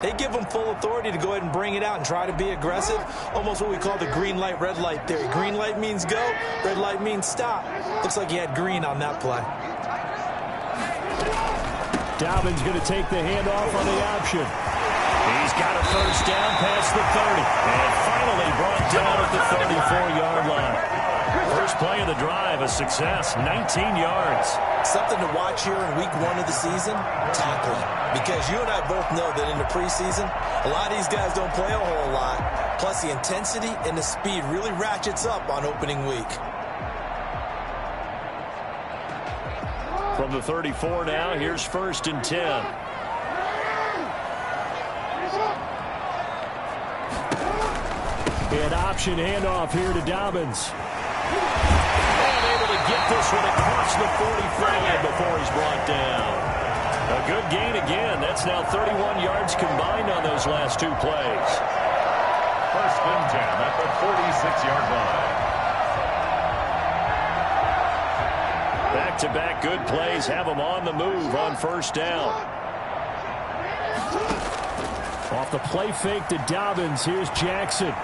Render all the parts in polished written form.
They give them full authority to go ahead and bring it out and try to be aggressive. Almost what we call the green light, red light theory. Green light means go, red light means stop. Looks like he had green on that play. Dobbins going to take the handoff on the option. He's got a first down past the 30. And finally brought down at the 34-yard line. First play of the drive, a success, 19 yards. Something to watch here in week 1 of the season, tackling. Because you and I both know that in the preseason, a lot of these guys don't play a whole lot. Plus the intensity and the speed really ratchets up on opening week. From the 34 now, here's 1st and 10. An option handoff here to Dobbins. And able to get this one across the 45 before he's brought down. A good gain again. That's now 31 yards combined on those last 2 plays. 1st and 10 at the 46-yard line. Back-to-back good plays have them on the move on 1st down. Off the play fake to Dobbins. Here's Jackson.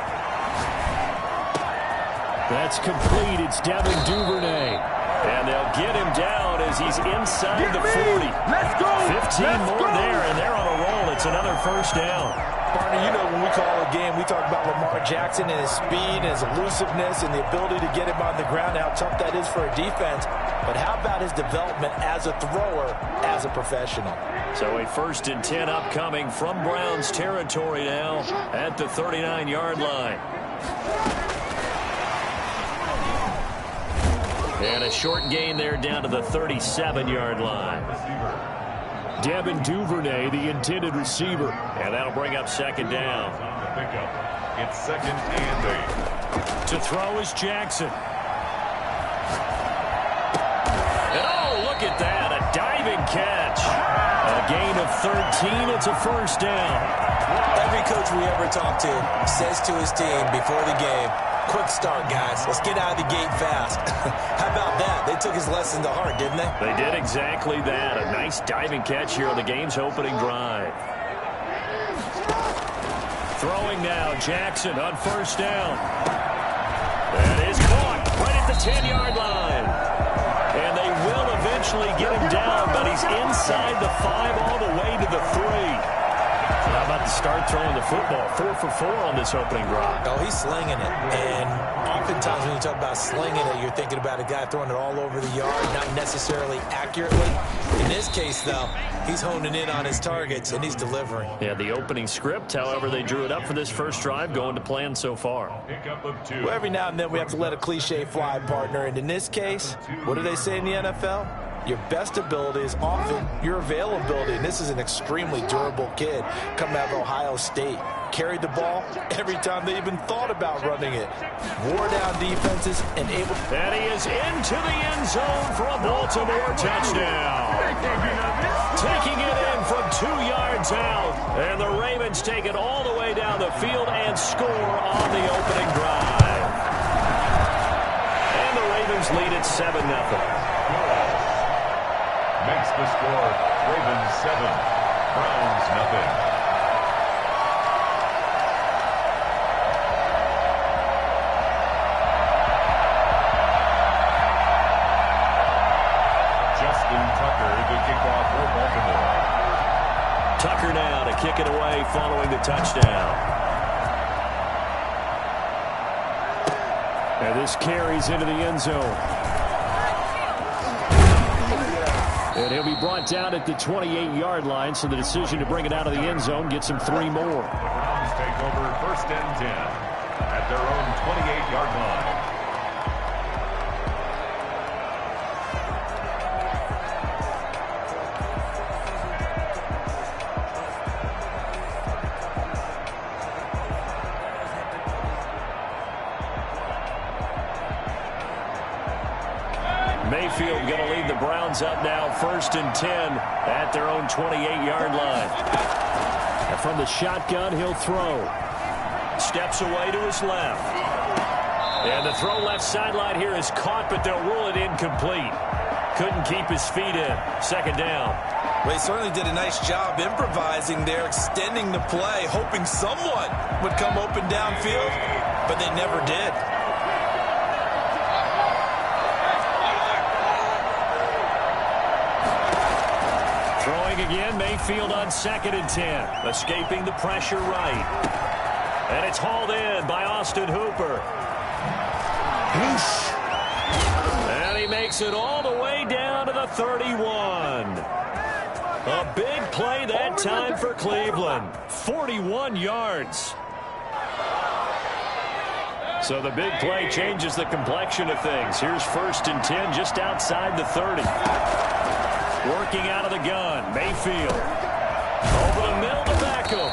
That's complete. It's Devin Duvernay. And they'll get him down as he's inside the 40. Let's go. 15 more there, and they're on a roll. It's another 1st down. Partner, you know when we call a game, we talk about Lamar Jackson and his speed and his elusiveness and the ability to get him on the ground, how tough that is for a defense. But how about his development as a thrower, as a professional? So a 1st and 10 upcoming from Browns territory now at the 39-yard line. And a short gain there down to the 37-yard line. Devin Duvernay, the intended receiver. And that'll bring up 2nd down. It's 2nd and 8. To throw is Jackson. And oh, look at that, a diving catch. A gain of 13, it's a 1st down. Every coach we ever talk to says to his team before the game, quick start, guys. Let's get out of the gate fast. How about that? They took his lesson to heart, didn't they? They did exactly that. A nice diving catch here on the game's opening drive. Throwing now, Jackson on 1st down. That is caught right at the 10-yard line. And they will eventually get him down, but he's inside the 5 all the way to the 3. How about to start throwing the football? 4 for 4 on this opening drive. Oh, he's slinging it. And oftentimes when you talk about slinging it, you're thinking about a guy throwing it all over the yard, not necessarily accurately. In this case, though, he's honing in on his targets, and he's delivering. Yeah, the opening script, however, they drew it up for this first drive, going to plan so far. Pickup of 2. Well, every now and then we have to let a cliche fly, partner. And in this case, what do they say in the NFL? Your best ability is often your availability. And this is an extremely durable kid coming out of Ohio State. Carried the ball every time they even thought about running it. Wore down defenses and able... And he is into the end zone for a Baltimore touchdown. Taking it in from 2 yards out. And the Ravens take it all the way down the field and score on the opening drive. And the Ravens lead at 7-0. Makes the score Ravens 7, Browns nothing. Justin Tucker, the kickoff for Baltimore. Tucker now to kick it away following the touchdown. And this carries into the end zone. And he'll be brought down at the 28-yard line, so the decision to bring it out of the end zone gets him 3 more. Browns take over 1st and 10 at their own 28-yard line. Mayfield going to lead the Browns up now, 1st and 10 at their own 28-yard line. And from the shotgun, he'll throw. Steps away to his left. And the throw left sideline here is caught, but they'll rule it incomplete. Couldn't keep his feet in. 2nd down. Well, he certainly did a nice job improvising there, extending the play, hoping someone would come open downfield, but they never did. Throwing again, Mayfield on 2nd and 10. Escaping the pressure right. And it's hauled in by Austin Hooper. And he makes it all the way down to the 31. A big play that time for Cleveland. 41 yards. So the big play changes the complexion of things. Here's 1st and 10 just outside the 30. Working out of the gun, Mayfield. Over the middle to Beckham.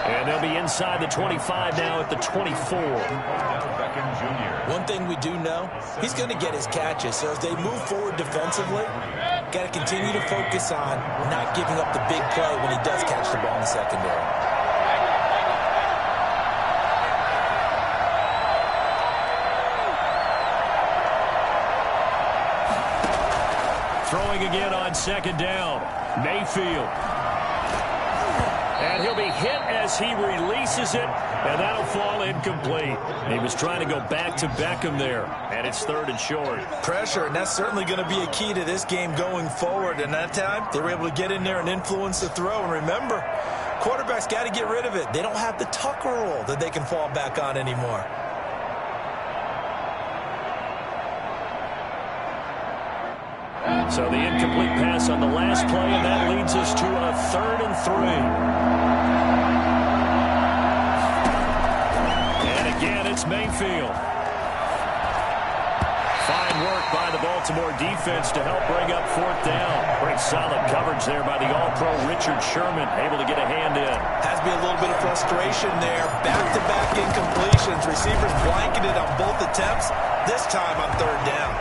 And they'll be inside the 25 now at the 24. One thing we do know, he's going to get his catches. So as they move forward defensively, got to continue to focus on not giving up the big play when he does catch the ball in the secondary. Throwing again on 2nd down. Mayfield. And he'll be hit as he releases it, and that'll fall incomplete. He was trying to go back to Beckham there, and it's 3rd and short. Pressure, and that's certainly going to be a key to this game going forward. And that time, they were able to get in there and influence the throw. And remember, quarterbacks got to get rid of it. They don't have the Tucker rule that they can fall back on anymore. So the incomplete pass on the last play, and that leads us to a 3rd and 3. And again, it's Mayfield. Fine work by the Baltimore defense to help bring up 4th down. Great solid coverage there by the All-Pro Richard Sherman, able to get a hand in. Has to be a little bit of frustration there. Back-to-back incompletions. Receivers blanketed on both attempts, this time on 3rd down.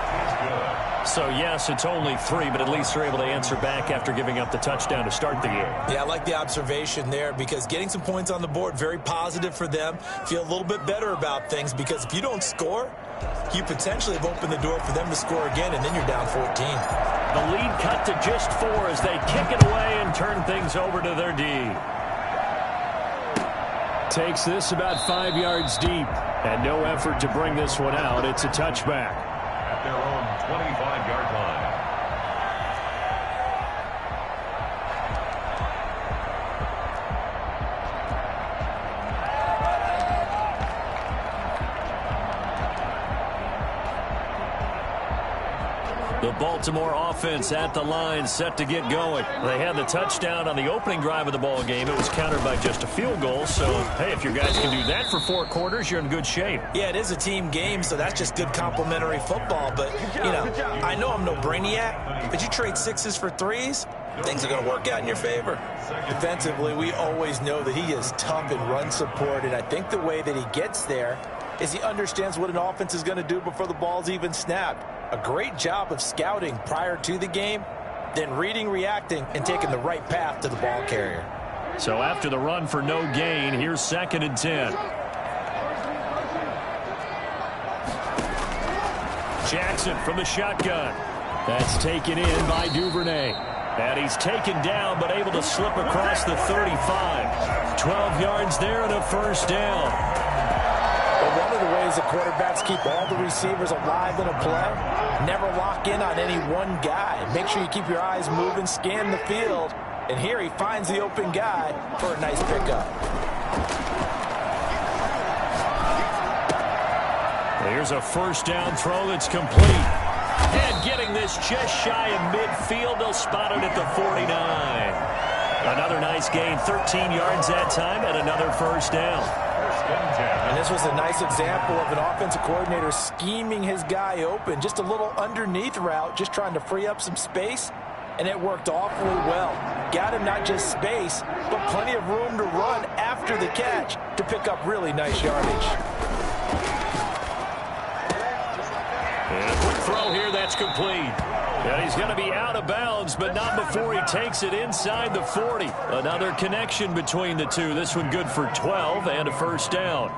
So, yes, it's only 3, but at least they're able to answer back after giving up the touchdown to start the game. Yeah, I like the observation there because getting some points on the board, very positive for them. Feel a little bit better about things because if you don't score, you potentially have opened the door for them to score again, and then you're down 14. The lead cut to just 4 as they kick it away and turn things over to their D. Takes this about 5 yards deep, and no effort to bring this one out. It's a touchback. At their own 25-yard line. The Baltimore offense at the line, set to get going. They had the touchdown on the opening drive of the ball game. It was countered by just a field goal. So, hey, if your guys can do that for 4 quarters, you're in good shape. Yeah, it is a team game, so that's just good complimentary football. But, you know, I know I'm no brainiac, but you trade 6s for 3s, things are going to work out in your favor. Defensively, we always know that he is tough in run support, and I think the way that he gets there is he understands what an offense is going to do before the ball's even snapped. A great job of scouting prior to the game, then reading, reacting, and taking the right path to the ball carrier. So after the run for no gain, here's 2nd and 10. Jackson from the shotgun. That's taken in by Duvernay. And he's taken down, but able to slip across the 35. 12 yards there and a 1st down. One of the ways that quarterbacks keep all the receivers alive in a play, never lock in on any one guy. Make sure you keep your eyes moving, scan the field, and here he finds the open guy for a nice pickup. Here's a 1st down throw that's complete. And getting this just shy of midfield, they'll spot it at the 49. Another nice gain, 13 yards that time, and another 1st down. And this was a nice example of an offensive coordinator scheming his guy open. Just a little underneath route, just trying to free up some space, and it worked awfully well. Got him not just space, but plenty of room to run after the catch to pick up really nice yardage. And a quick throw here, that's complete. And he's going to be out of bounds, but not before he takes it inside the 40. Another connection between the two. This one good for 12 and a 1st down.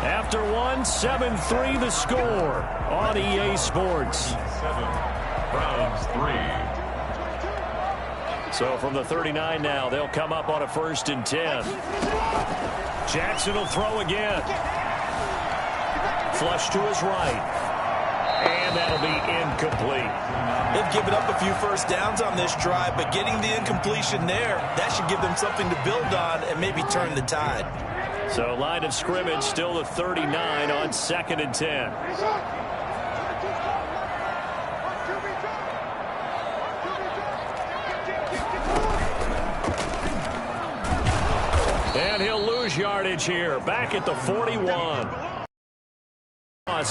After one, 7-3 the score on EA Sports. 7, Browns 3. So from the 39 now, they'll come up on a 1st and 10. Jackson will throw again. Flush to his right. And that'll be incomplete. They've given up a few first downs on this drive, but getting the incompletion there, that should give them something to build on and maybe turn the tide. So line of scrimmage still the 39 on 2nd and 10. And he'll lose yardage here. Back at the 41.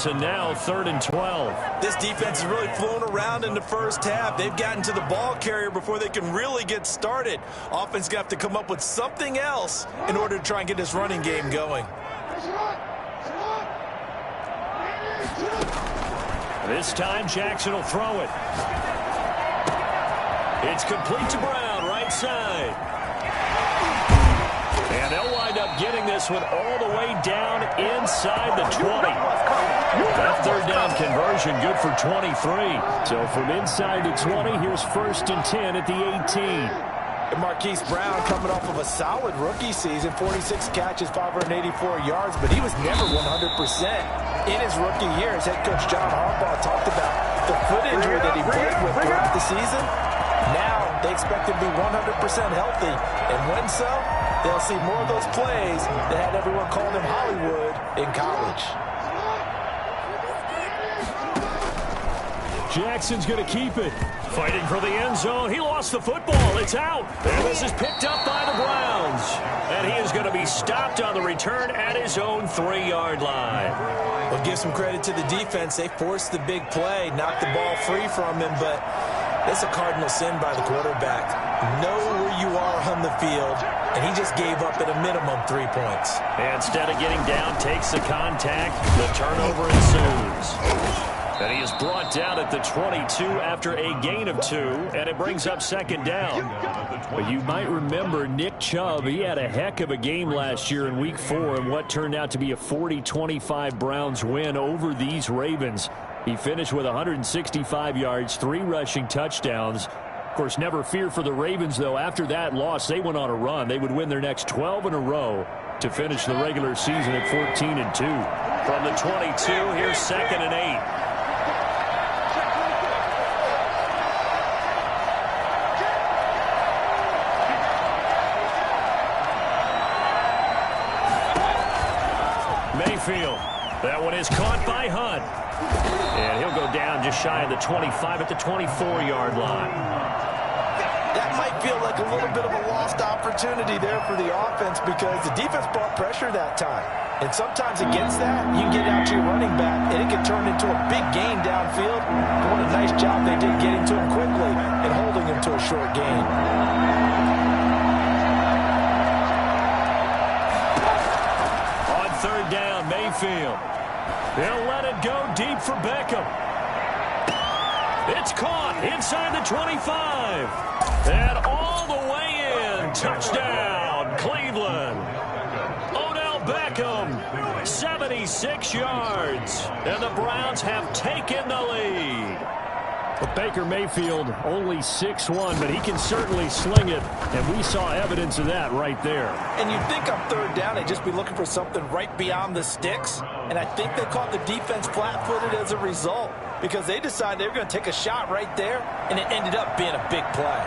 And now 3rd and 12. This defense has really flown around in the first half. They've gotten to the ball carrier before they can really get started. Offense going to have to come up with something else in order to try and get this running game going. This time Jackson will throw it. It's complete to Brown, right side. And they'll wind up getting this one all the way down inside the 20. That 3rd down conversion good for 23. So from inside the 20, here's 1st and 10 at the 18. And Marquis Brown coming off of a solid rookie season, 46 catches, 584 yards, but he was never 100% in his rookie year. As head coach John Harbaugh talked about the foot injury that he played with throughout the season. Now they expect him to be 100% healthy, and when so, they'll see more of those plays that had everyone calling him Hollywood in college. Jackson's going to keep it. Fighting for the end zone. He lost the football. It's out. And this is picked up by the Browns. And he is going to be stopped on the return at his own 3-yard line. Well, give some credit to the defense. They forced the big play, knocked the ball free from him, but that's a cardinal sin by the quarterback. Know where you are on the field, and he just gave up at a minimum 3 points. And instead of getting down, takes the contact. The turnover ensues. And he is brought down at the 22 after a gain of 2, and it brings up 2nd down. But you might remember Nick Chubb. He had a heck of a game last year in Week 4 in what turned out to be a 40-25 Browns win over these Ravens. He finished with 165 yards, 3 rushing touchdowns. Of course, never fear for the Ravens, though. After that loss, they went on a run. They would win their next 12 in a row to finish the regular season at 14-2. From the 22, here's 2nd and 8. Mayfield. That one is caught by Hunt. And he'll go down just shy of the 25 at the 24-yard line. That might feel like a little bit of a lost opportunity there for the offense because the defense brought pressure that time. And sometimes against that, you get out to your running back, and it can turn into a big gain downfield. But what a nice job they did getting to him quickly and holding him to a short gain. On 3rd down, Mayfield. They'll let it go deep for Beckham. It's caught inside the 25. And all the way in. Touchdown, Cleveland. Odell Beckham, 76 yards. And the Browns have taken the lead. But Baker Mayfield only 6'1", but he can certainly sling it, and we saw evidence of that right there. And you'd think on 3rd down they'd just be looking for something right beyond the sticks, and I think they caught the defense flat-footed as a result because they decided they were going to take a shot right there, and it ended up being a big play.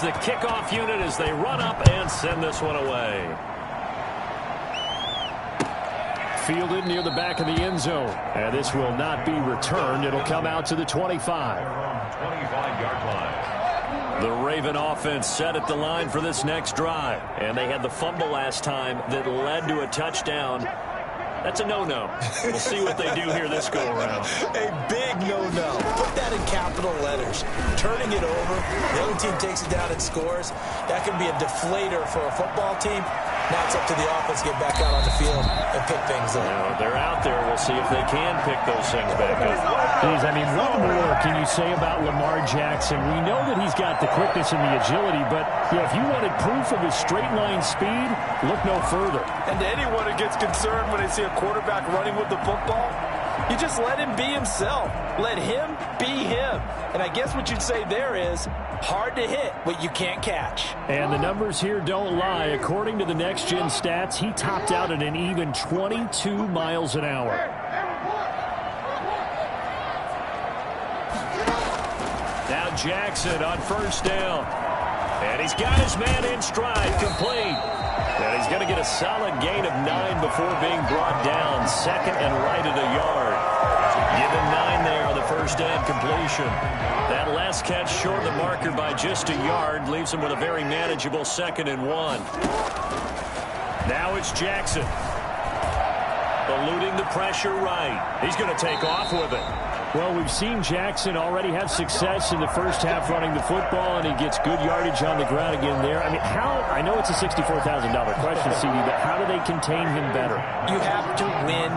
The kickoff unit as they run up and send this one away. Fielded near the back of the end zone. And this will not be returned. It'll come out to the 25. 25-yard line. The Raven offense set at the line for this next drive. And they had the fumble last time that led to a touchdown. That's a no-no. We'll see what they do here this go-around. A big no-no. Put that in capital letters. Turning it over, the other team takes it down and scores. That can be a deflator for a football team. Now it's up to the offense to get back out on the field and pick things up. They're out there. We'll see if they can pick those things back up. I mean, what more can you say about Lamar Jackson? We know that he's got the quickness and the agility, but if you wanted proof of his straight-line speed, look no further. And to anyone who gets concerned when they see a quarterback running with the football, you just let him be himself. Let him be him. And I guess what you'd say there is hard to hit what you can't catch. And the numbers here don't lie. According to the next-gen stats, he topped out at an even 22 miles an hour. Now Jackson on first down. And he's got his man in stride, complete. And he's going to get a solid gain of 9 before being brought down. Second and right at a yard. Give him 9 there on the first down completion. That last catch short of the marker by just a yard leaves him with a very manageable 2nd and 1. Now it's Jackson. Eluding the pressure right. He's going to take off with it. Well, we've seen Jackson already have success in the first half running the football, and he gets good yardage on the ground again there. I mean, I know it's a $64,000 question, CD, but how do they contain him better? You have to win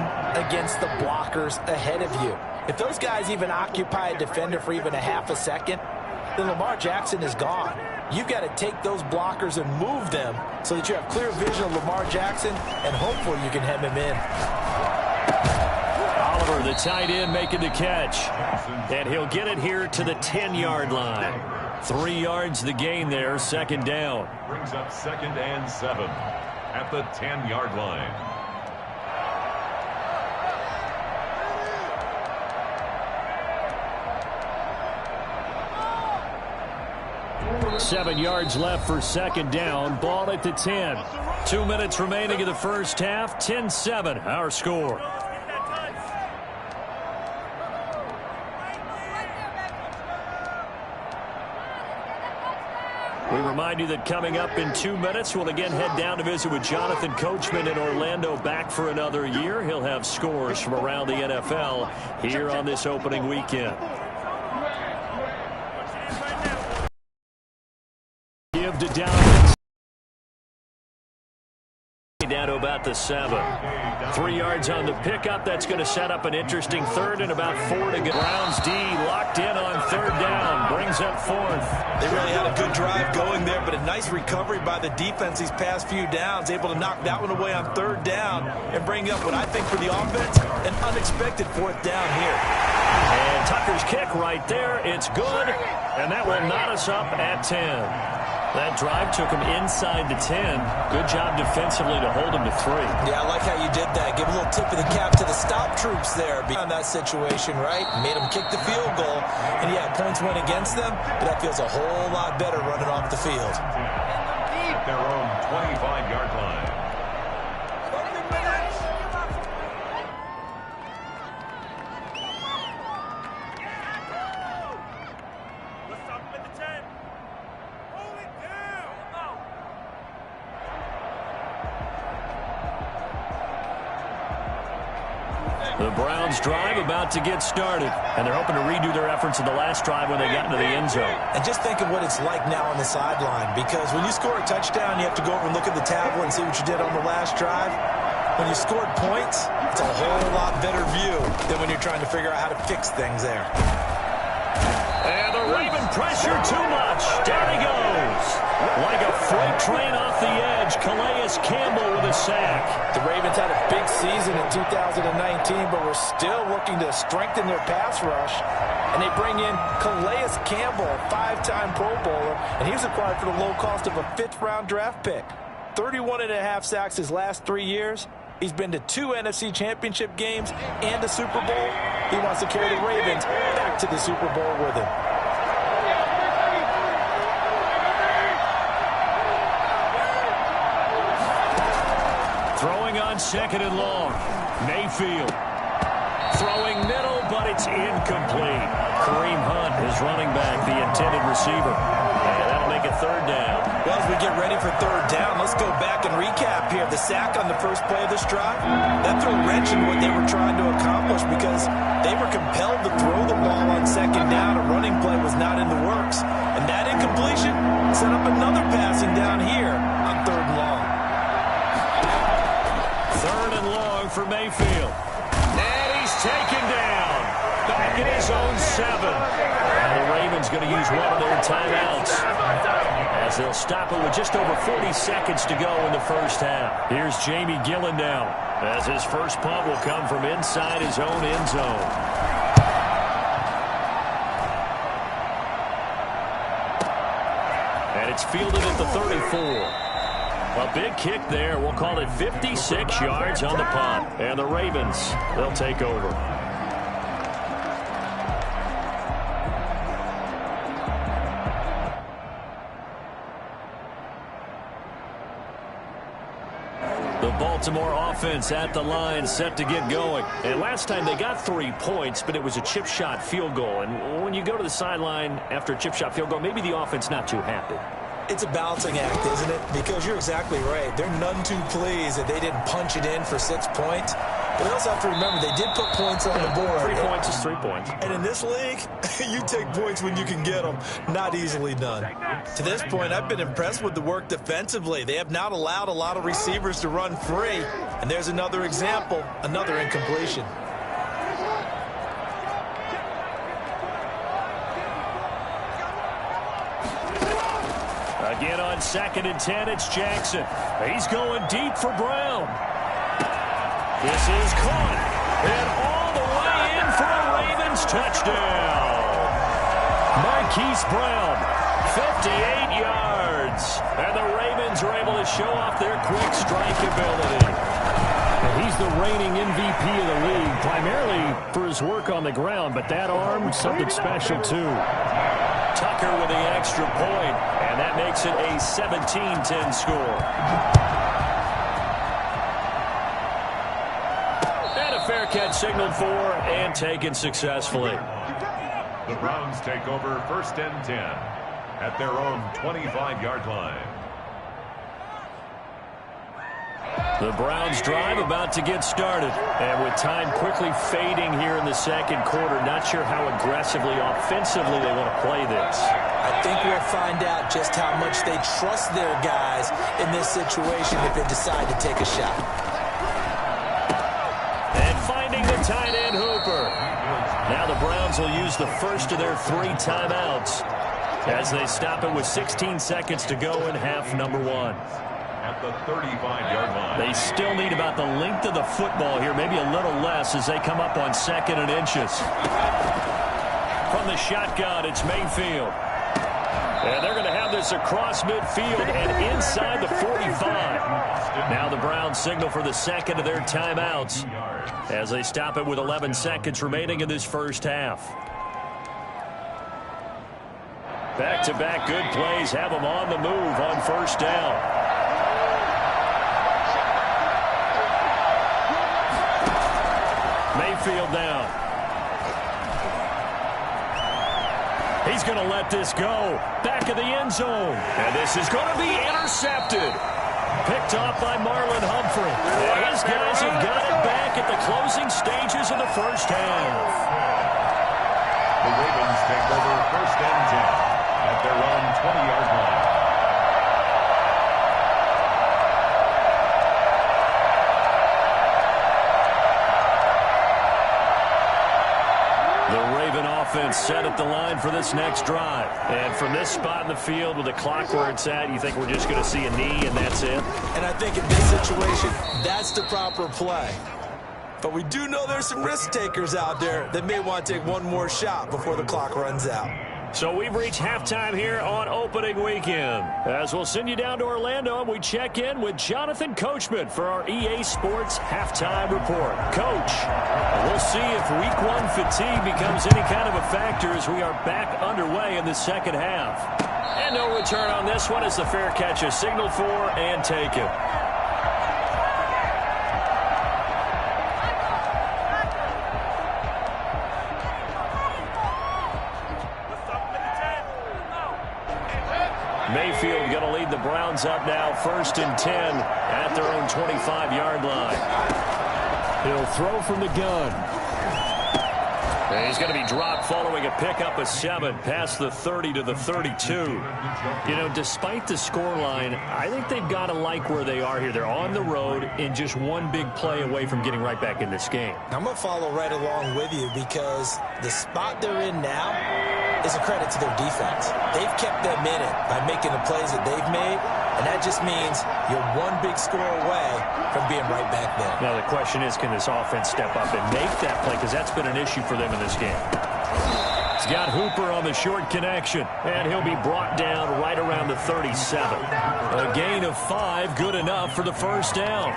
against the blockers ahead of you. If those guys even occupy a defender for even a half a second, then Lamar Jackson is gone. You've got to take those blockers and move them so that you have clear vision of Lamar Jackson, and hopefully you can hem him in. The tight end making the catch. And he'll get it here to the 10-yard line. 3 yards the gain there, 2nd down. Brings up 2nd and 7 at the 10-yard line. 7 yards left for 2nd down. Ball at the 10. 2 minutes remaining in the first half. 10-7, our score. We remind you that coming up in 2 minutes, we'll again head down to visit with Jonathan Coachman in Orlando, back for another year. He'll have scores from around the NFL here on this opening weekend. Give to down to about the 7. 3 yards on the pickup. That's going to set up an interesting 3rd and about 4 to go. Browns D locked in on 3rd down. Brings up 4th. They really had a good drive going there, but a nice recovery by the defense these past few downs. Able to knock that one away on 3rd down and bring up what I think for the offense, an unexpected 4th down here. And Tucker's kick right there. It's good. And that will knot us up at 10. That drive took him inside the 10. Good job defensively to hold him to 3. Yeah, I like how you did that. Give a little tip of the cap to the stop troops there on that situation, right? Made them kick the field goal. And, yeah, points went against them, but that feels a whole lot better running off the field. At their own 25-yard line. The Browns drive about to get started, and they're hoping to redo their efforts in the last drive when they got into the end zone. And just think of what it's like now on the sideline, because when you score a touchdown, you have to go over and look at the tablet and see what you did on the last drive. When you scored points, it's a whole lot better view than when you're trying to figure out how to fix things there. And the Raven pressure too much. Down he goes. Like a freight train off the edge, Calais Campbell with a sack. The Ravens had a big season in 2019, but we're still looking to strengthen their pass rush. And they bring in Calais Campbell, a 5-time Pro Bowler, and he was acquired for the low cost of a 5th-round draft pick. 31.5 sacks his last 3 years. He's been to 2 NFC Championship games and a Super Bowl. He wants to carry the Ravens back to the Super Bowl with him. Throwing on 2nd and long. Mayfield. Throwing middle, but it's incomplete. Kareem Hunt is running back, the intended receiver. And that'll make it 3rd down. Well, as we get ready for 3rd down, let's go back and recap here. The sack on the first play of this drive, that threw a wrench in what they were trying to accomplish because they were compelled to throw the ball on 2nd down. A running play was not in the works. And that incompletion set up another passing down here on 3rd and long. for Mayfield. And he's taken down. Back in his own 7. And the Ravens going to use one of their timeouts, as they'll stop it with just over 40 seconds to go in the first half. Here's Jamie Gillen now, as his first punt will come from inside his own end zone. And it's fielded at the 34. A big kick there. We'll call it 56 yards on the punt. And the Ravens, they'll take over. The Baltimore offense at the line, set to get going. And last time they got 3 points, but it was a chip shot field goal. And when you go to the sideline after a chip shot field goal, maybe the offense not too happy. It's a balancing act, isn't it? Because you're exactly right. They're none too pleased that they didn't punch it in for 6 points. But they also have to remember they did put points on the board. 3 points is 3 points. And in this league, you take points when you can get them. Not easily done. To this point, I've been impressed with the work defensively. They have not allowed a lot of receivers to run free. And there's another example, another incompletion. Again on 2nd and 10, it's Jackson. He's going deep for Brown. This is caught. And all the way in for a Ravens touchdown. Marquis Brown, 58 yards. And the Ravens are able to show off their quick strike ability. And he's the reigning MVP of the league, primarily for his work on the ground, but that arm, something special too. Tucker with the extra point, and that makes it a 17-10 score. And a fair catch signaled for and taken successfully. The Browns take over 1st and 10 at their own 25-yard line. The Browns drive about to get started. And with time quickly fading here in the second quarter, not sure how aggressively, offensively they want to play this. I think we'll find out just how much they trust their guys in this situation if they decide to take a shot. And finding the tight end Hooper. Now the Browns will use the first of their 3 timeouts as they stop it with 16 seconds to go in half number 1. At the 35-yard line. They still need about the length of the football here, maybe a little less as they come up on 2nd and inches. From the shotgun, it's Mayfield. And they're going to have this across midfield and inside the 45. Now the Browns signal for the second of their timeouts as they stop it with 11 seconds remaining in this first half. Back-to-back good plays have them on the move on 1st down. Mayfield down. He's going to let this go. Back of the end zone. And this is going to be intercepted. Picked off by Marlon Humphrey. And his guys have got it back at the closing stages of the first half. The Ravens take over 1st and 10 at their own 20-yard line. Offense set at the line for this next drive. And from this spot in the field with the clock where it's at, you think we're just going to see a knee and that's it? And I think in this situation, that's the proper play. But we do know there's some risk takers out there that may want to take one more shot before the clock runs out. So we've reached halftime here on opening weekend. As we'll send you down to Orlando, and we check in with Jonathan Coachman for our EA Sports Halftime Report. Coach, we'll see if Week 1 fatigue becomes any kind of a factor as we are back underway in the second half. And no return on this one as the fair catch is signaled for and taken. Mayfield going to lead the Browns up now, 1st and 10 at their own 25-yard line. He'll throw from the gun. And he's going to be dropped following a pickup of 7 past the 30 to the 32. You know, despite the scoreline, I think they've got to like where they are here. They're on the road and just one big play away from getting right back in this game. I'm going to follow right along with you because the spot they're in now is a credit to their defense. They've kept them in it by making the plays that they've made, and that just means you're one big score away from being right back there. Now the question is, can this offense step up and make that play? Because that's been an issue for them in this game. He's got Hooper on the short connection, and he'll be brought down right around the 37. A gain of 5, good enough for the first down.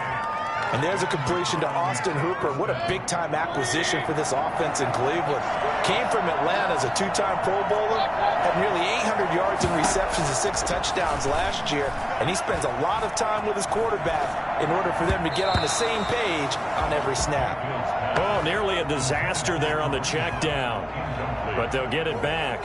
And there's a completion to Austin Hooper. What a big-time acquisition for this offense in Cleveland. Came from Atlanta as a 2-time Pro Bowler, had nearly 800 yards in receptions and 6 touchdowns last year, and he spends a lot of time with his quarterback in order for them to get on the same page on every snap. Oh, nearly a disaster there on the check down, but they'll get it back.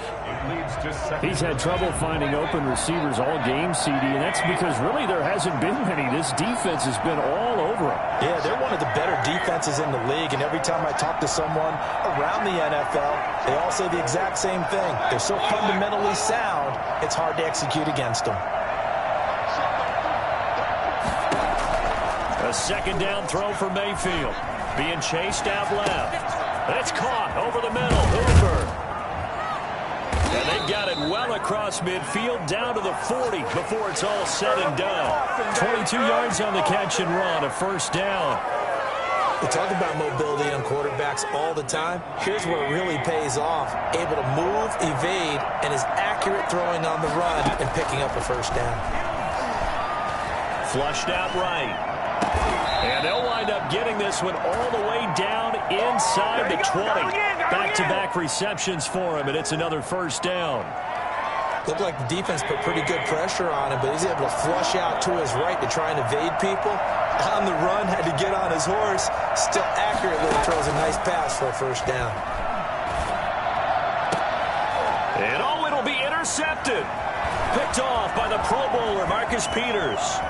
He's had trouble finding open receivers all game, CD, and that's because really there hasn't been many. This defense has been all over him. Yeah, they're one of the better defenses in the league, and every time I talk to someone around the NFL, they all say the exact same thing. They're so fundamentally sound, it's hard to execute against them. A second down throw for Mayfield. Being chased out left. And it's caught over the middle. Hooper. And they got it well across midfield down to the 40 before it's all said and done. 22 yards on the catch and run, a first down. We talk about mobility on quarterbacks all the time. Here's where it really pays off. Able to move, evade, and is accurate throwing on the run and picking up a first down. Flushed out right. And they'll wind up getting this one all the way down inside the 20. Back-to-back receptions for him, and it's another first down. Looked like the defense put pretty good pressure on him, but he's able to flush out to his right to try and evade people. On the run, had to get on his horse. Still accurately throws a nice pass for a first down. And oh, it'll be intercepted. Picked off by the Pro Bowler, Marcus Peters.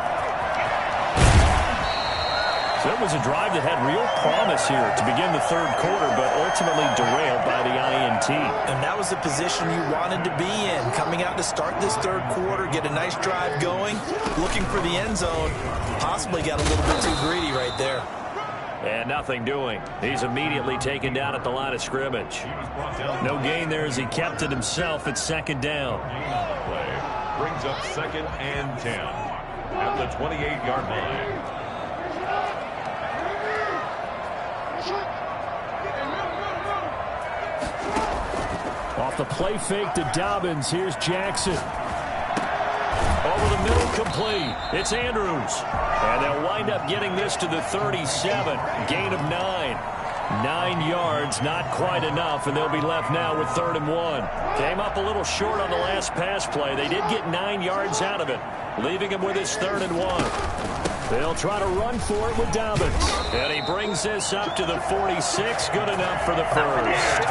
So it was a drive that had real promise here to begin the third quarter, but ultimately derailed by the INT. And that was the position you wanted to be in. Coming out to start this third quarter, get a nice drive going, looking for the end zone. Possibly got a little bit too greedy right there. And nothing doing. He's immediately taken down at the line of scrimmage. No gain there as he kept it himself at second down. Play brings up 2nd and 10 at the 28-yard line. Off the play fake to Dobbins. Here's Jackson. Over the middle, complete. It's Andrews. And they'll wind up getting this to the 37. Gain of 9. 9 yards, not quite enough, and they'll be left now with 3rd and 1. Came up a little short on the last pass play. They did get 9 yards out of it, leaving him with his 3rd and 1. They'll try to run for it with Dobbins. And he brings this up to the 46. Good enough for the first.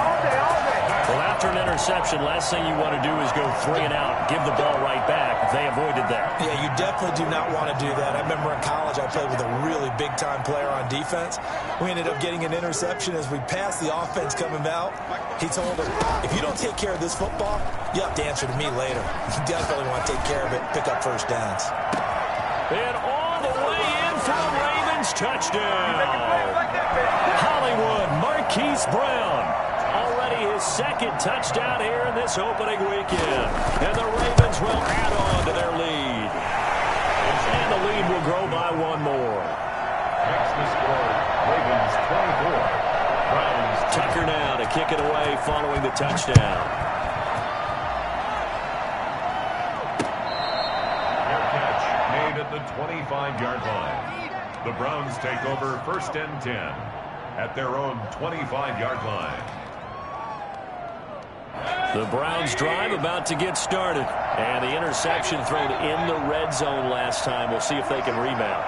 Well, after an interception, last thing you want to do is go 3 and out, give the ball right back. They avoided that. Yeah, you definitely do not want to do that. I remember in college I played with a really big-time player on defense. We ended up getting an interception as we passed the offense coming out. He told him, if you don't take care of this football, you have to answer to me later. You definitely want to take care of it, pick up first downs. And all the way in for the Ravens touchdown. Hollywood, Marquis Brown. Already his 2nd touchdown here in this opening weekend. And the Ravens will add on to their lead. And the lead will grow by 1 more. Makes the score Ravens 24. Browns. Tucker now to kick it away following the touchdown. Fair catch made at the 25-yard line. The Browns take over 1st and 10 at their own 25-yard line. The Browns drive about to get started. And the interception thrown in the red zone last time. We'll see if they can rebound.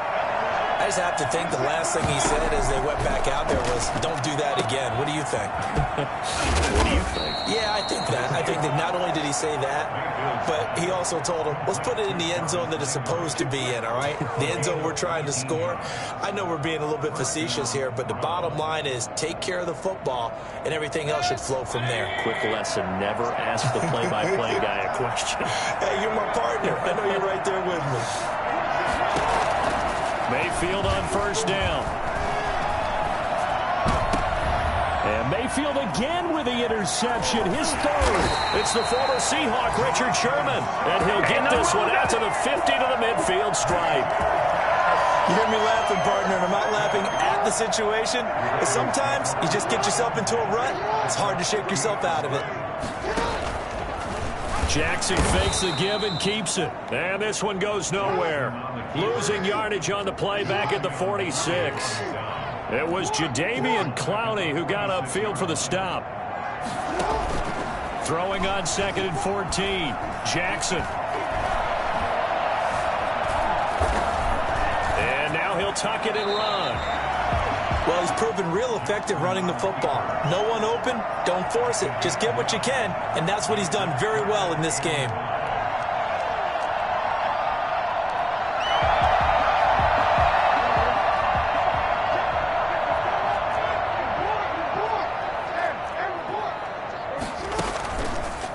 I just have to think the last thing he said as they went back out there was, don't do that again. What do you think? What do you think? Yeah, I think that. I think that not only did he say that, but he also told him, let's put it in the end zone that it's supposed to be in, all right? The end zone we're trying to score. I know we're being a little bit facetious here, but the bottom line is take care of the football, and everything else should flow from there. Quick lesson, never ask the play-by-play guy a question. Hey, you're my partner. I know you're right there with me. Mayfield on first down. And Mayfield again with the interception, his third. It's the former Seahawk, Richard Sherman. And he'll get this one out to the 50 to the midfield stripe. You hear me laughing, partner, and I'm not laughing at the situation. But sometimes you just get yourself into a rut. It's hard to shake yourself out of it. Jackson fakes the give and keeps it. And this one goes nowhere. Losing yardage on the play back at the 46. It was Jadeveon Clowney who got upfield for the stop. Throwing on 2nd and 14. Jackson. And now he'll tuck it and run. Well, he's proven real effective running the football. No one open, don't force it. Just get what you can, and that's what he's done very well in this game.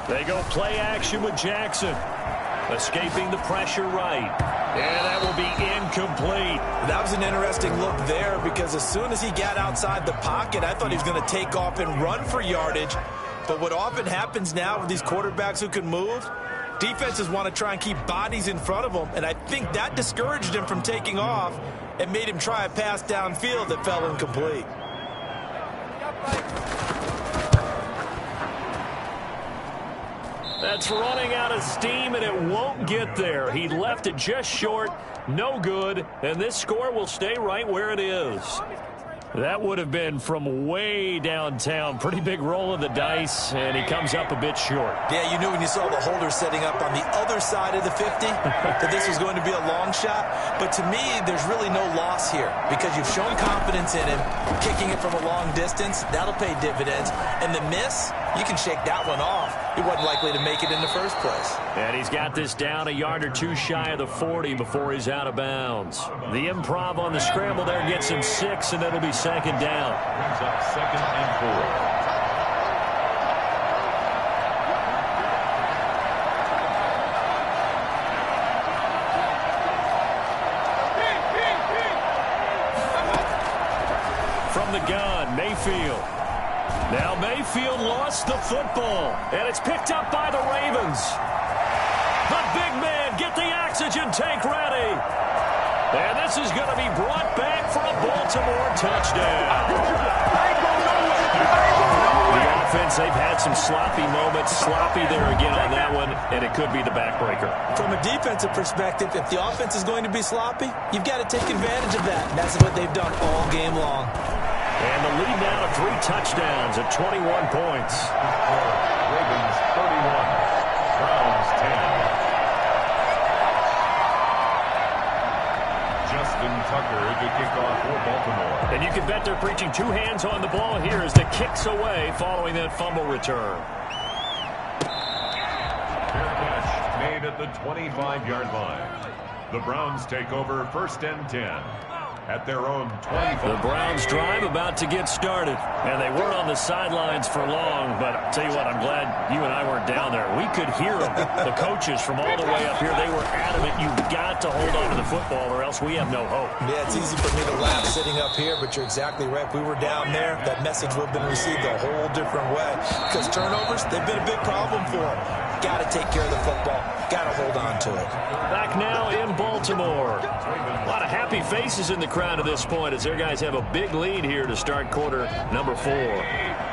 They go play action with Jackson. Escaping the pressure right. And that will be incomplete. That was an interesting look there because as soon as he got outside the pocket, I thought he was going to take off and run for yardage. But what often happens now with these quarterbacks who can move, defenses want to try and keep bodies in front of them. And I think that discouraged him from taking off and made him try a pass downfield that fell incomplete. That's running out of steam, and it won't get there. He left it just short, no good, and this score will stay right where it is. That would have been from way downtown. Pretty big roll of the dice, and he comes up a bit short. Yeah, you knew when you saw the holder setting up on the other side of the 50 that this was going to be a long shot. But to me, there's really no loss here because you've shown confidence in him. Kicking it from a long distance, that'll pay dividends. And the miss, you can shake that one off. He wasn't likely to make it in the first place. And he's got this down a yard or two shy of the 40 before he's out of bounds. The improv on the scramble there gets him 6, and it'll be second down. Brings up 2nd and 4. From the gun, Mayfield. Now Mayfield lost the football, and it's picked up by the Ravens. The big man, get the oxygen tank ready. And this is going to be brought back for a Baltimore touchdown. The offense, they've had some sloppy moments. Sloppy there again on that one, and it could be the backbreaker. From a defensive perspective, if the offense is going to be sloppy, you've got to take advantage of that. That's what they've done all game long. And the lead now to 3 touchdowns at 21 points. Ravens 31, Browns 10. Justin Tucker to kick off for Baltimore. And you can bet they're preaching 2 hands on the ball here as the kick's away following that fumble return. Fair catch made at the 25-yard line. The Browns take over 1st and 10. At their own 25. The Browns drive about to get started. And they weren't on the sidelines for long, but I'll tell you what, I'm glad you and I weren't down there. We could hear them. The coaches from all the way up here, they were adamant, you've got to hold on to the football or else we have no hope. Yeah, it's easy for me to laugh sitting up here, but you're exactly right. If we were down there, that message would have been received a whole different way. Because turnovers, they've been a big problem for them. Got to take care of the football. Got to hold on to it. Back now in Baltimore. A lot of happy faces in the crowd at this point as their guys have a big lead here to start quarter number 4.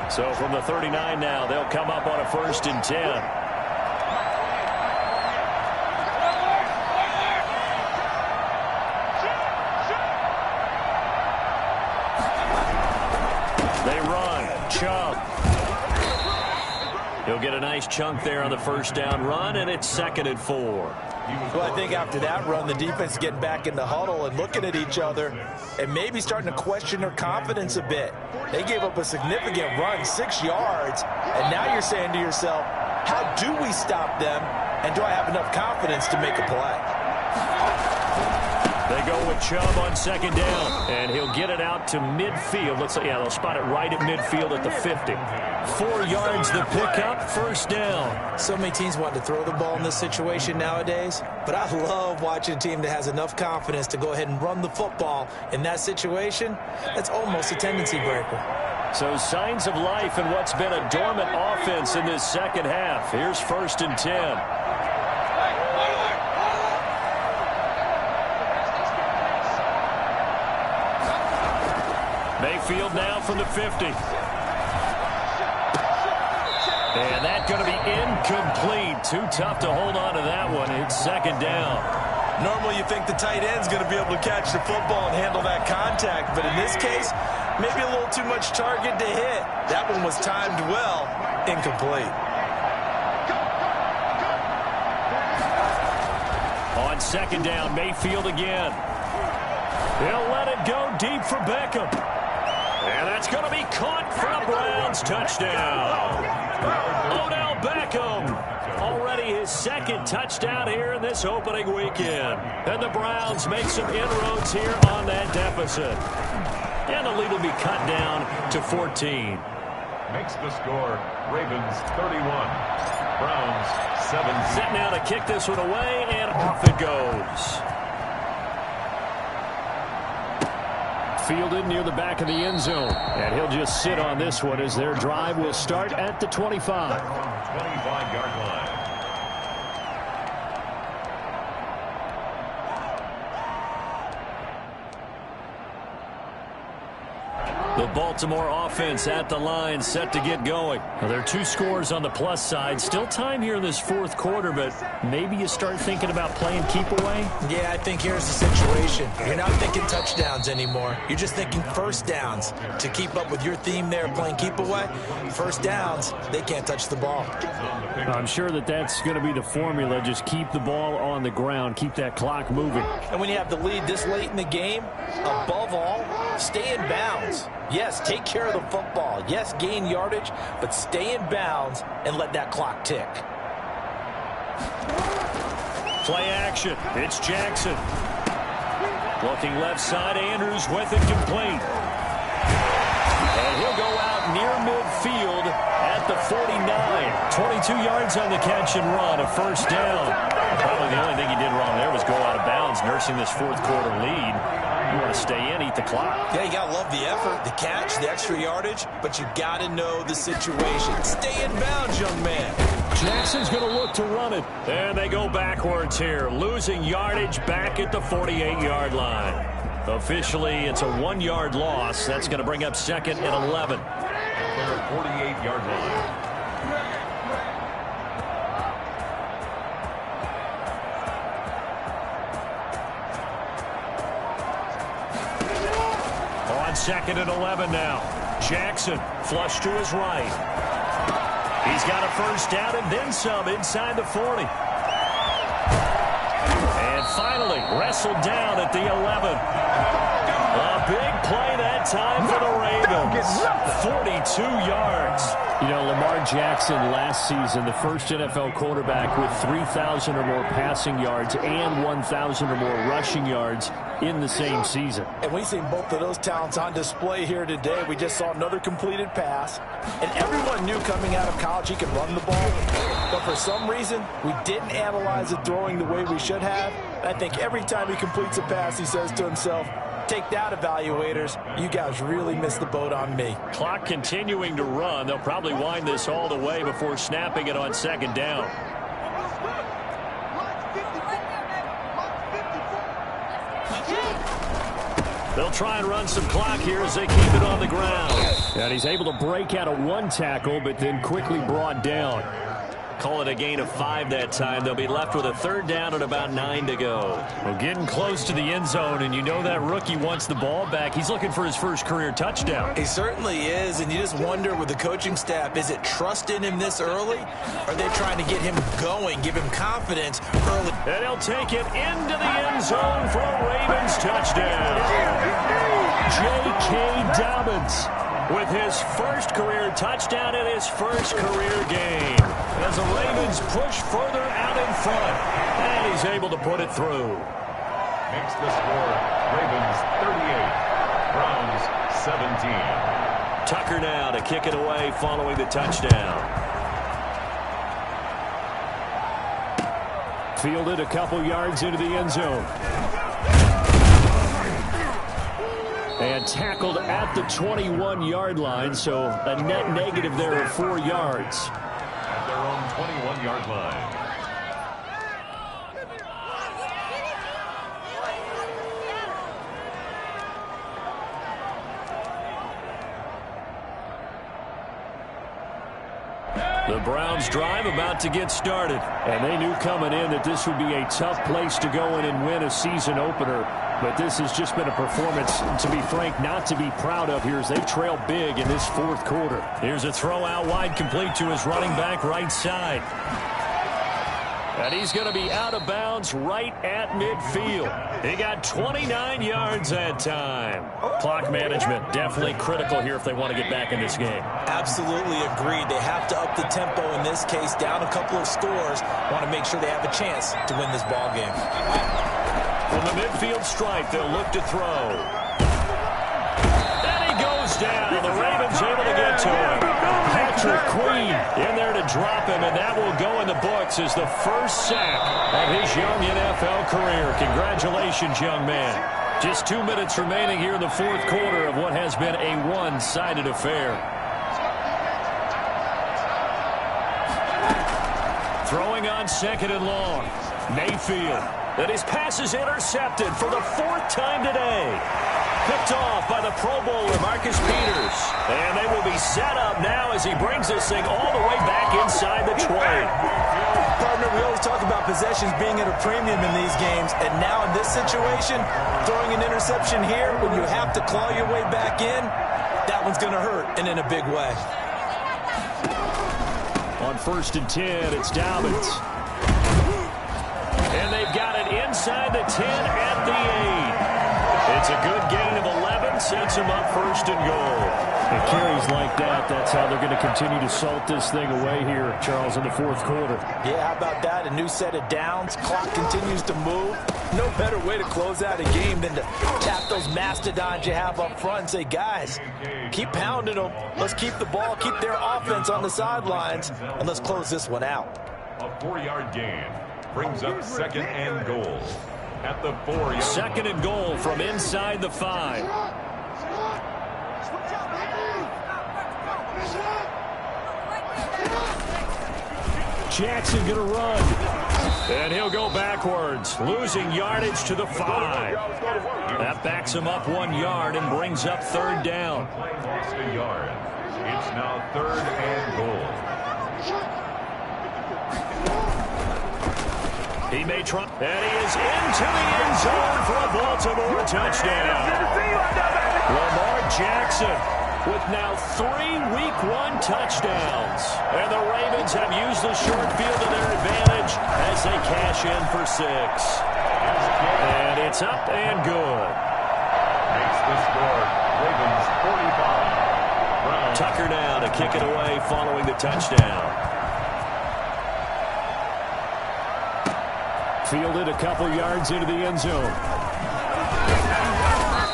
So from the 39 now, they'll come up on a 1st and 10. They run. Chubb. He'll get a nice chunk there on the 1st down run, and it's 2nd and 4. Well, I think after that run, the defense is getting back in the huddle and looking at each other and maybe starting to question their confidence a bit. They gave up a significant run, 6 yards, and now you're saying to yourself, how do we stop them, and do I have enough confidence to make a play? They go with Chubb on second down, and he'll get it out to midfield. Looks like, yeah, they'll spot it right at midfield at the 50. 4 yards the pickup, first down. So many teams want to throw the ball in this situation nowadays, but I love watching a team that has enough confidence to go ahead and run the football in that situation. That's almost a tendency breaker. So signs of life in what's been a dormant offense in this second half. Here's 1st and 10. Mayfield now from the 50. And that's going to be incomplete. Too tough to hold on to that one. It's second down. Normally you think the tight end's going to be able to catch the football and handle that contact, but in this case, maybe a little too much target to hit. That one was timed well. Incomplete. On second down, Mayfield again. He'll let it go deep for Beckham. And that's going to be caught for the Browns. Touchdown. Odell Beckham. Already his 2nd touchdown here in this opening weekend. And the Browns make some inroads here on that deficit. And the lead will be cut down to 14. Makes the score Ravens 31. Browns 7. Set now to kick this one away, and off it goes. Fielded near the back of the end zone. And he'll just sit on this one as their drive will start at the 25. 25-yard line. The Baltimore offense at the line, set to get going. Now, there are 2 scores on the plus side. Still time here in this 4th quarter, but maybe you start thinking about playing keep away? Yeah, I think here's the situation. You're not thinking touchdowns anymore. You're just thinking first downs. To keep up with your theme there, playing keep away, first downs, they can't touch the ball. I'm sure that that's going to be the formula. Just keep the ball on the ground. Keep that clock moving. And when you have the lead this late in the game, above all, stay in bounds. Yes, take care of the football. Yes, gain yardage, but stay in bounds and let that clock tick. Play action. It's Jackson. Looking left side, Andrews with it complete. And he'll go out near midfield at the 49. 22 yards on the catch and run, a first down. Probably the only thing he did wrong there was go out of bounds, nursing this 4th quarter lead. You want to stay in, eat the clock. Yeah, you got to love the effort, the catch, the extra yardage, but you got to know the situation. Stay in bounds, young man. Jackson's going to look to run it. And they go backwards here, losing yardage back at the 48-yard line. Officially, it's a 1-yard loss. That's going to bring up 2nd and 11. Their 48-yard line. On 2nd and 11 now. Jackson flush to his right. He's got a first down and then some inside the 40. And finally wrestled down at the 11. A big play that time for the Ravens. 42 yards. You know, Lamar Jackson last season, the first NFL quarterback with 3,000 or more passing yards and 1,000 or more rushing yards in the same season. And we've seen both of those talents on display here today. We just saw another completed pass. And everyone knew coming out of college he could run the ball. But for some reason, we didn't analyze the throwing the way we should have. And I think every time he completes a pass, he says to himself, take that, evaluators. You guys really missed the boat on me. Clock continuing to run. They'll probably wind this all the way before snapping it on 2nd down. They'll try and run some clock here as they keep it on the ground. And he's able to break out of 1 tackle, but then quickly brought down. Call it a gain of 5 that time. They'll be left with a 3rd down and about 9 to go. Well, getting close to the end zone, and you know that rookie wants the ball back. He's looking for his first career touchdown. He certainly is, and you just wonder with the coaching staff, is it trust in him this early? Or are they trying to get him going, give him confidence early? And he'll take it into the end zone for a Ravens touchdown. J.K. Dobbins with his first career touchdown in his first career game. As the Ravens push further out in front, and he's able to put it through. Makes the score Ravens 38, Browns 17. Tucker now to kick it away following the touchdown. Fielded a couple yards into the end zone. And tackled at the 21-yard line, so a net negative there of 4 yards. At their own 21-yard line. The Browns drive about to get started. And they knew coming in that this would be a tough place to go in and win a season opener. But this has just been a performance, to be frank, not to be proud of here as they trail big in this 4th quarter. Here's a throw out wide, complete to his running back right side. And he's going to be out of bounds right at midfield. He got 29 yards that time. Clock management definitely critical here if they want to get back in this game. Absolutely agreed. They have to up the tempo in this case, down a couple of scores. Want to make sure they have a chance to win this ball game. From the midfield stripe, they'll look to throw. And he goes down. The Ravens able to get to him. Patrick Queen in there to drop him, and that will go in the books as the first sack of his young NFL career. Congratulations, young man. Just 2 minutes remaining here in the 4th quarter of what has been a one-sided affair. Throwing on 2nd and long. Mayfield. And his pass is intercepted for the 4th time today. Picked off by the Pro Bowler, Marcus Peters. And they will be set up now as he brings this thing all the way back inside the 20. Partner, we always talk about possessions being at a premium in these games. And now in this situation, throwing an interception here when you have to claw your way back in, that one's going to hurt, and in a big way. On 1st and 10, it's Dobbins. And they've got it inside the 10 at the 8. It's a good gain of 11, sets them up 1st and goal. And carries like that, that's how they're going to continue to salt this thing away here, Charles, in the 4th quarter. Yeah, how about that? A new set of downs. Clock continues to move. No better way to close out a game than to tap those mastodons you have up front and say, guys, keep pounding them. Let's keep the ball, keep their offense on the sidelines, and let's close this one out. A 4-yard gain brings up 2nd and goal. At the 4-yard line. 2nd and goal from inside the 5. Jackson going to run. And he'll go backwards, losing yardage to the 5. That backs him up 1 yard and brings up 3rd down. Play lost a yard. It's now 3rd and goal. He may try, and he is into the end zone for a Baltimore touchdown. Lamar Jackson with now 3 Week 1 touchdowns. And the Ravens have used the short field to their advantage as they cash in for 6. And it's up and good. Makes the score Ravens 45. Brown. Tucker now to kick it away following the touchdown. Fielded a couple yards into the end zone.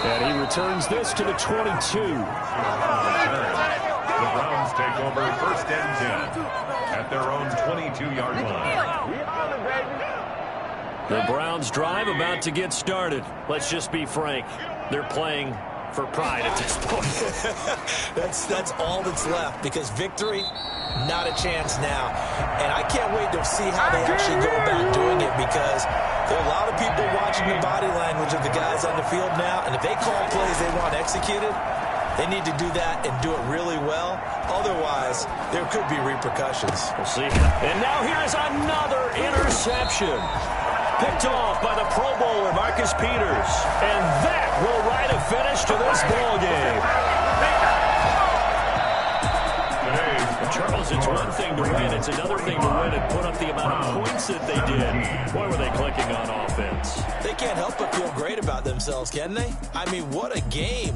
And he returns this to the 22. The Browns take over 1st and 10 at their own 22-yard line. The Browns drive about to get started. Let's just be frank. They're playing for pride at this point. That's all that's left, because victory, not a chance now. And I can't wait to see how they actually go about doing it, because there are a lot of people watching the body language of the guys on the field now, and if they call plays they want executed, They need to do that and do it really well. Otherwise, there could be repercussions. We'll see. And now here is another interception. Picked off by the Pro Bowler, Marcus Peters. And that will write a finish to this ball game. Charles, it's one thing to win. It's another thing to win and put up the amount of points that they did. Boy, were they clicking on offense. They can't help but feel great about themselves, can they? I mean, what a game.